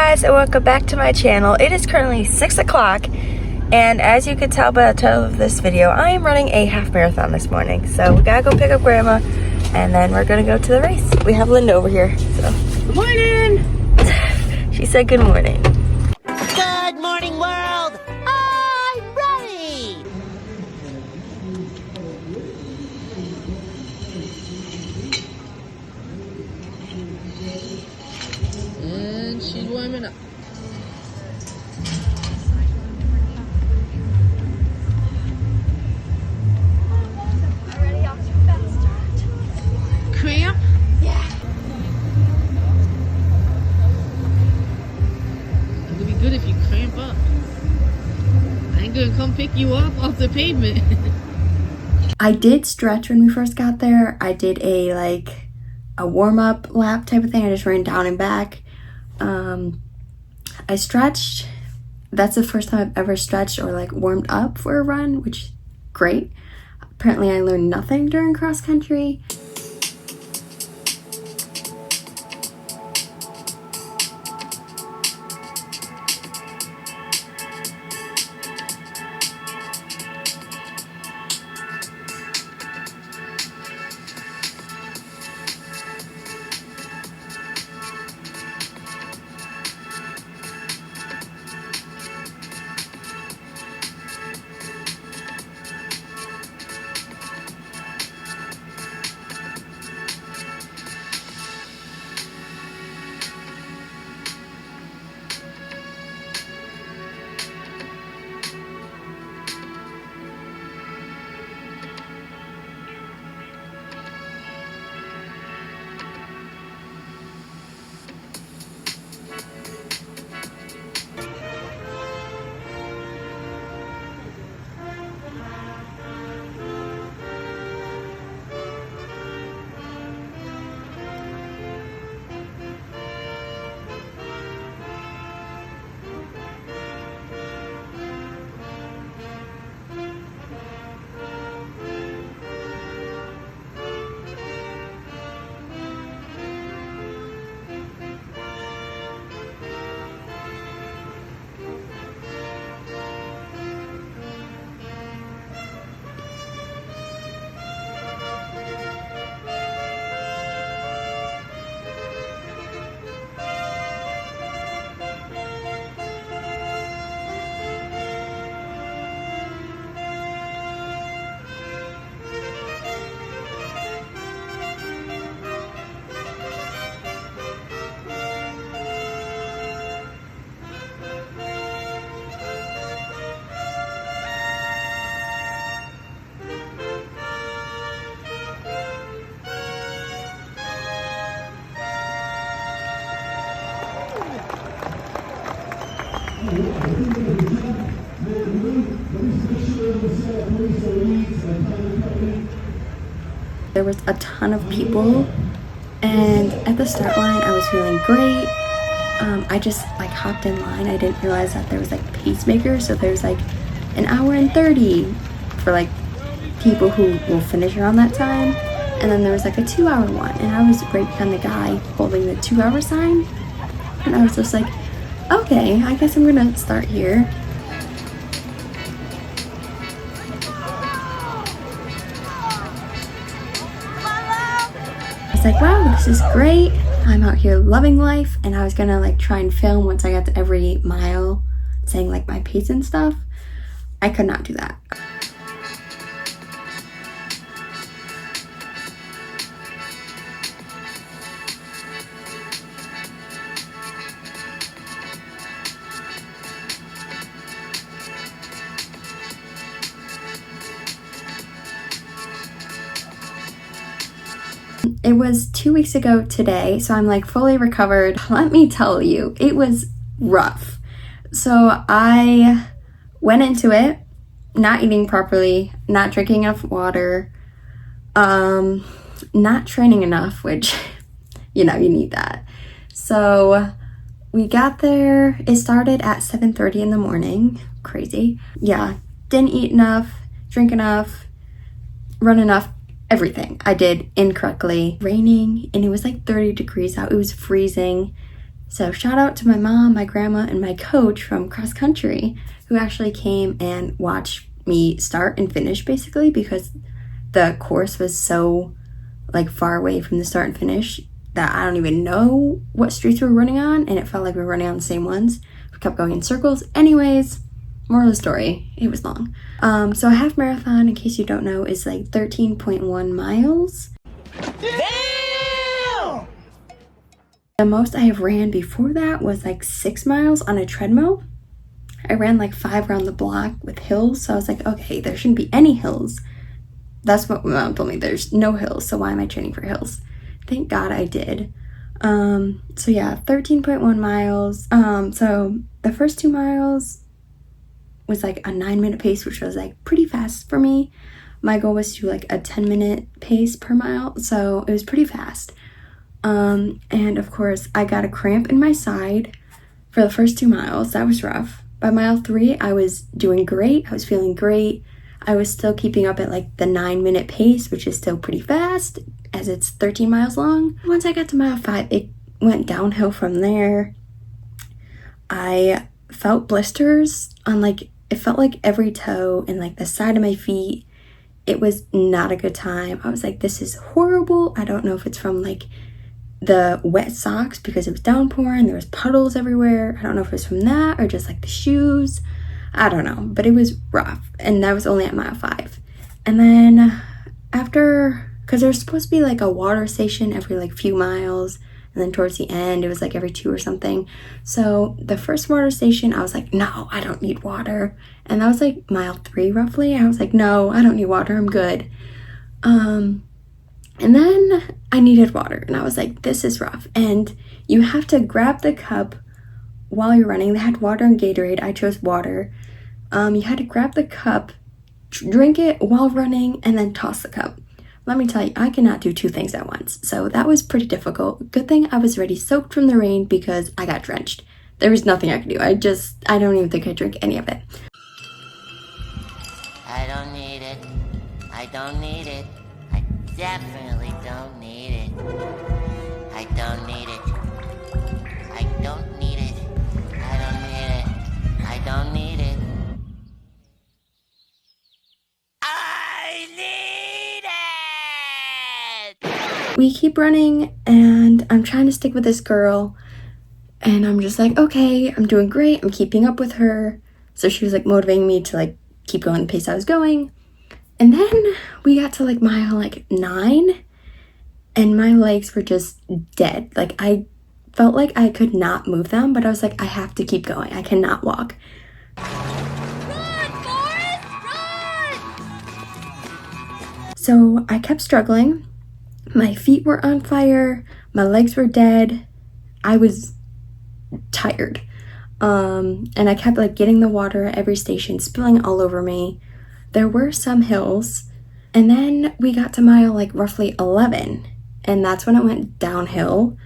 guys, and welcome back to my channel. It is currently 6 o'clock, and as you can tell by the title of this video, I am running a half marathon this morning. So we gotta go pick up Grandma, and then we're gonna go to the race. We have Linda over here, so. Good morning! She said good morning. Good morning, world! I'm ready! And she's warming up. Already off to a fast start. Cramp? Yeah. It's gonna be good if you cramp up. I ain't gonna come pick you up off the pavement. I did stretch when we first got there. I did a warm-up lap type of thing. I just ran down and back. I stretched. That's the first time I've ever stretched or warmed up for a run, which is great. Apparently I learned nothing during cross country. There was a ton of people, and at the start line I was feeling great. I just hopped in line. I didn't realize that there was pacemakers, so there's an hour and 30 for people who will finish around that time, and then there was a 2-hour one, and I was right behind the guy holding the 2-hour sign, and I was just okay, I guess I'm gonna start here. I was wow, this is great. I'm out here loving life, and I was gonna try and film once I got to every mile, saying my pace and stuff. I could not do that. It was 2 weeks ago today, so I'm fully recovered. Let me tell you, it was rough. So I went into it not eating properly, not drinking enough water, not training enough, which, you need that. So we got there, it started at 7:30 in the morning, crazy. Yeah, didn't eat enough, drink enough, run enough, everything I did incorrectly. Raining, and it was 30 degrees out. It was freezing. So shout out to my mom, my grandma, and my coach from cross country who actually came and watched me start and finish basically, because the course was so like far away from the start and finish that I don't even know what streets we were running on, and it felt like we were running on the same ones. We kept going in circles. Anyways, moral of the story, it was long. So a half marathon, in case you don't know, is like 13.1 miles. Damn! The most I have ran before that was like 6 miles on a treadmill. I ran like 5 around the block with hills, so I was like, okay, there shouldn't be any hills. That's what my mom told me, there's no hills, so why am I training for hills? Thank God I did. So yeah, 13.1 miles. So the first 2 miles was like a 9-minute pace, which was like pretty fast for me. My goal was to do like a 10-minute pace per mile, so it was pretty fast. And of course, I got a cramp in my side for the first 2 miles. That was rough. By mile 3, I was doing great. I was feeling great. I was still keeping up at like the 9-minute pace, which is still pretty fast as it's 13 miles long. Once I got to mile 5, it went downhill from there. I felt blisters on like, it felt like every toe and like the side of my feet. It was not a good time. I was like, this is horrible. I don't know if it's from like the wet socks because it was downpouring, there was puddles everywhere. I don't know if it was from that or just like the shoes. I don't know, but it was rough. And that was only at mile 5. And then after, because there was supposed to be like a water station every like few miles, and then towards the end it was like every 2 or something. So the first water station, I was like, no, I don't need water. And that was like mile 3 roughly. I was like, no, I don't need water, I'm good. And then I needed water, and I was like, this is rough. And you have to grab the cup while you're running. They had water and Gatorade. I chose water. You had to grab the cup, drink it while running, and then toss the cup. Let me tell you, I cannot do 2 things at once. So that was pretty difficult. Good thing I was already soaked from the rain because I got drenched. There was nothing I could do. I don't even think I drank any of it. I don't need it. I don't need it. I definitely don't need it. I don't need it. I don't need it. I don't need it. I don't need it. I need it! We keep running, and I'm trying to stick with this girl, and I'm just like, okay, I'm doing great. I'm keeping up with her. So she was like motivating me to like keep going the pace I was going. And then we got to like mile like 9, and my legs were just dead. Like I felt like I could not move them, but I was like, I have to keep going. I cannot walk. Run, Forrest, run! So I kept struggling. My feet were on fire. My legs were dead. I was tired. And I kept like getting the water at every station, spilling all over me. There were some hills, and then we got to mile like roughly 11, and that's when it went downhill.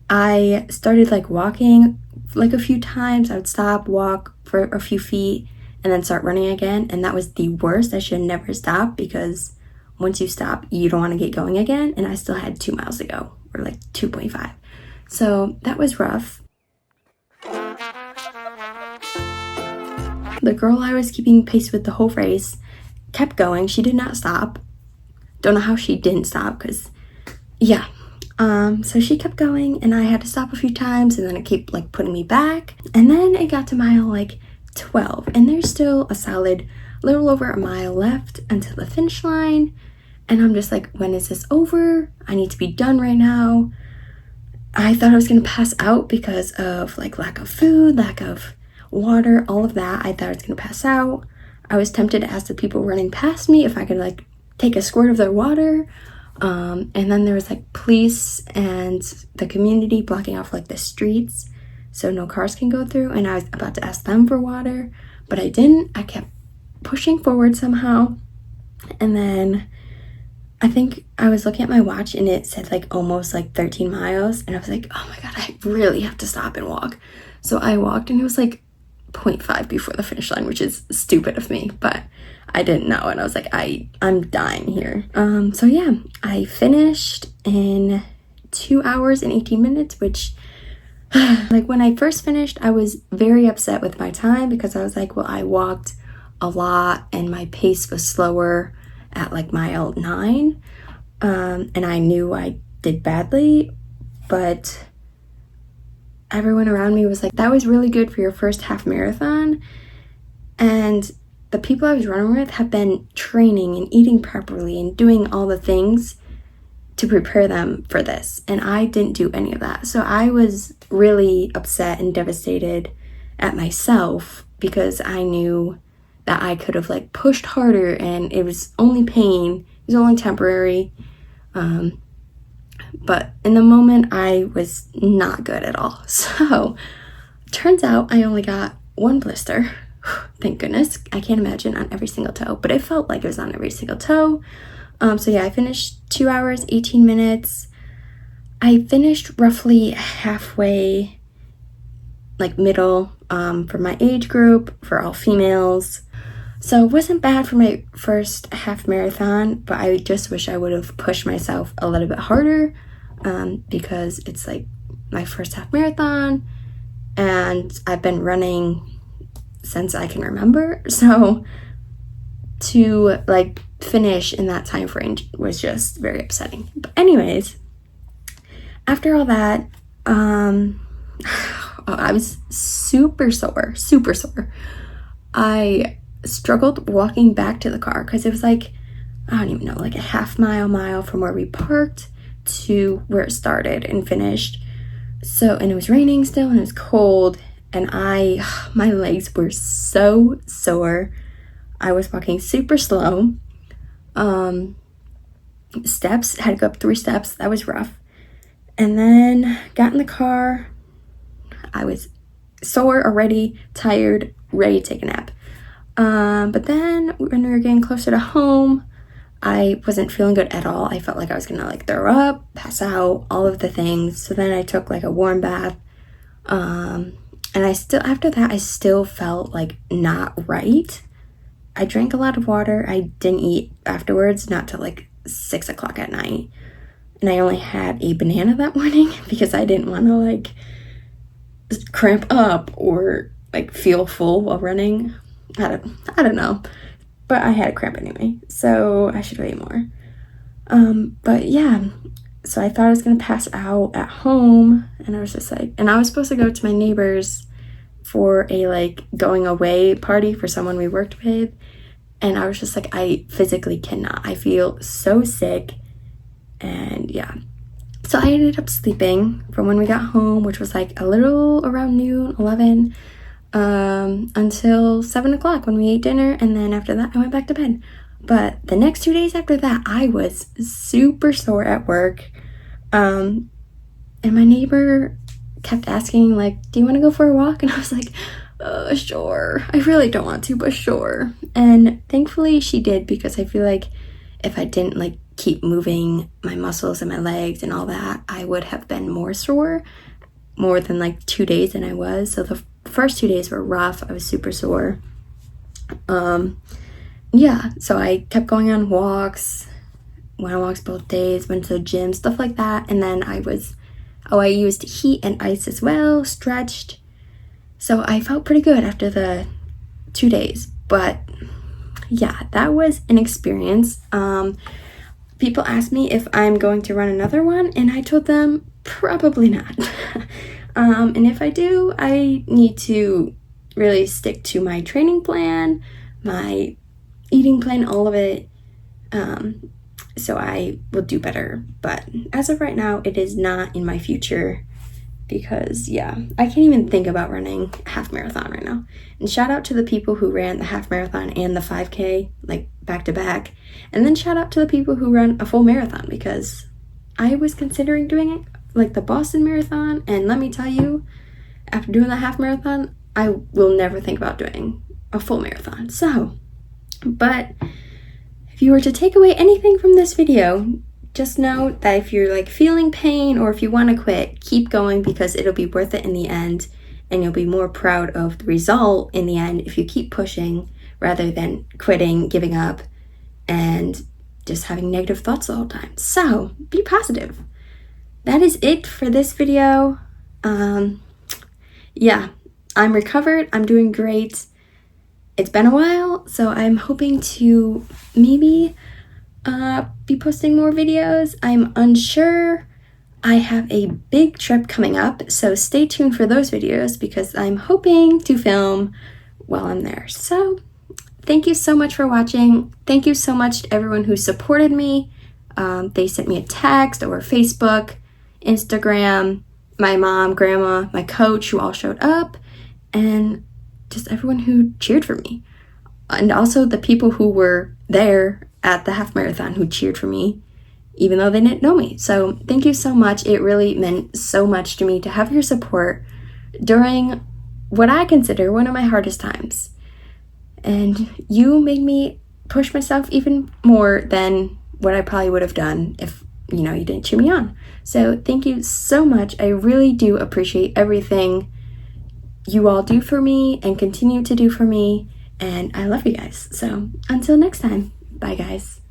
I started like walking like a few times. I would stop, walk for a few feet, and then start running again, and that was the worst. I should never stop, because once you stop, you don't want to get going again, and I still had 2 miles to go, or like 2.5. So that was rough. The girl I was keeping pace with the whole race kept going. She did not stop. Don't know how she didn't stop, because yeah. So she kept going, and I had to stop a few times, and then it kept like putting me back. And then it got to mile like 12, and there's still a solid little over a mile left until the finish line. And I'm just like, when is this over? I need to be done right now. I thought I was gonna pass out because of like lack of food, lack of water, all of that. I thought I was gonna pass out. I was tempted to ask the people running past me if I could like take a squirt of their water. And then there was like police and the community blocking off like the streets so no cars can go through. And I was about to ask them for water, but I didn't. I kept pushing forward somehow. And then I think I was looking at my watch, and it said like almost like 13 miles. And I was like, oh my God, I really have to stop and walk. So I walked, and it was like 0.5 before the finish line, which is stupid of me, but I didn't know, and I was like, I'm dying here. So yeah, I finished in 2 hours and 18 minutes, which Like when I first finished, I was very upset with my time because I was like, well, I walked a lot and my pace was slower at like mile 9. And I knew I did badly, but everyone around me was like, that was really good for your first half marathon. And the people I was running with have been training and eating properly and doing all the things to prepare them for this. And I didn't do any of that. So I was really upset and devastated at myself because I knew that I could have like pushed harder and it was only pain. It was only temporary. But in the moment, I was not good at all. So turns out I only got 1 blister. Thank goodness. I can't imagine on every single toe, but it felt like it was on every single toe. So yeah, I finished 2 hours, 18 minutes. I finished roughly halfway, like middle, for my age group, for all females. So it wasn't bad for my first half marathon, but I just wish I would have pushed myself a little bit harder, because it's like my first half marathon and I've been running since I can remember. So to like finish in that time frame was just very upsetting. But anyways, after all that, I was super sore. I struggled walking back to the car because it was like, I don't even know, like a half mile from where we parked to where it started and finished. So, and it was raining still and it was cold and my legs were so sore. I was walking super slow. Steps, had to go up 3 steps. That was rough. And then got in the car. I was sore already, tired, ready to take a nap. But then when we were getting closer to home, I wasn't feeling good at all. I felt like I was gonna like throw up, pass out, all of the things. So then I took like a warm bath. And after that, I still felt like not right. I drank a lot of water. I didn't eat afterwards, not till like 6 o'clock at night. And I only had a banana that morning because I didn't want to like cramp up or like feel full while running. I don't know. But I had a cramp anyway, so I should eat more. But yeah, so I thought I was gonna pass out at home, and I was just like, and I was supposed to go to my neighbor's for a like going away party for someone we worked with, and I was just like, I physically cannot. I feel so sick, and yeah. So I ended up sleeping from when we got home, which was like a little around noon, 11, until 7 o'clock when we ate dinner, and then after that I went back to bed. But the next 2 days after that, I was super sore at work, and my neighbor kept asking like, do you want to go for a walk? And I was like, sure. I really don't want to, but sure. And thankfully she did, because I feel like if I didn't like keep moving my muscles and my legs and all that, I would have been more sore more than like 2 days than I was. So the first 2 days were rough. I was super sore. Yeah, so I kept going on walks, went on walks both days, went to the gym, stuff like that. And then I used heat and ice as well, stretched. So I felt pretty good after the 2 days. But yeah, that was an experience. People asked me if I'm going to run another one, and I told them probably not. And if I do, I need to really stick to my training plan, my eating plan, all of it. So I will do better. But as of right now, it is not in my future, because yeah, I can't even think about running a half marathon right now. And shout out to the people who ran the half marathon and the 5K like back to back. And then shout out to the people who run a full marathon, because I was considering doing it, like the Boston Marathon, and let me tell you, after doing the half marathon, I will never think about doing a full marathon. So, but if you were to take away anything from this video, just know that if you're like feeling pain or if you want to quit, keep going, because it'll be worth it in the end, and you'll be more proud of the result in the end if you keep pushing rather than quitting, giving up, and just having negative thoughts the whole time. So be positive. That is it for this video. Yeah, I'm recovered. I'm doing great. It's been a while, so I'm hoping to maybe be posting more videos. I'm unsure. I have a big trip coming up, so stay tuned for those videos because I'm hoping to film while I'm there. So thank you so much for watching. Thank you so much to everyone who supported me. They sent me a text over Facebook, Instagram, my mom, grandma, my coach who all showed up, and just everyone who cheered for me. And also the people who were there at the half marathon who cheered for me, even though they didn't know me. So thank you so much. It really meant so much to me to have your support during what I consider one of my hardest times. And you made me push myself even more than what I probably would have done if, you didn't cheer me on. So thank you so much. I really do appreciate everything you all do for me and continue to do for me. And I love you guys. So until next time, bye guys.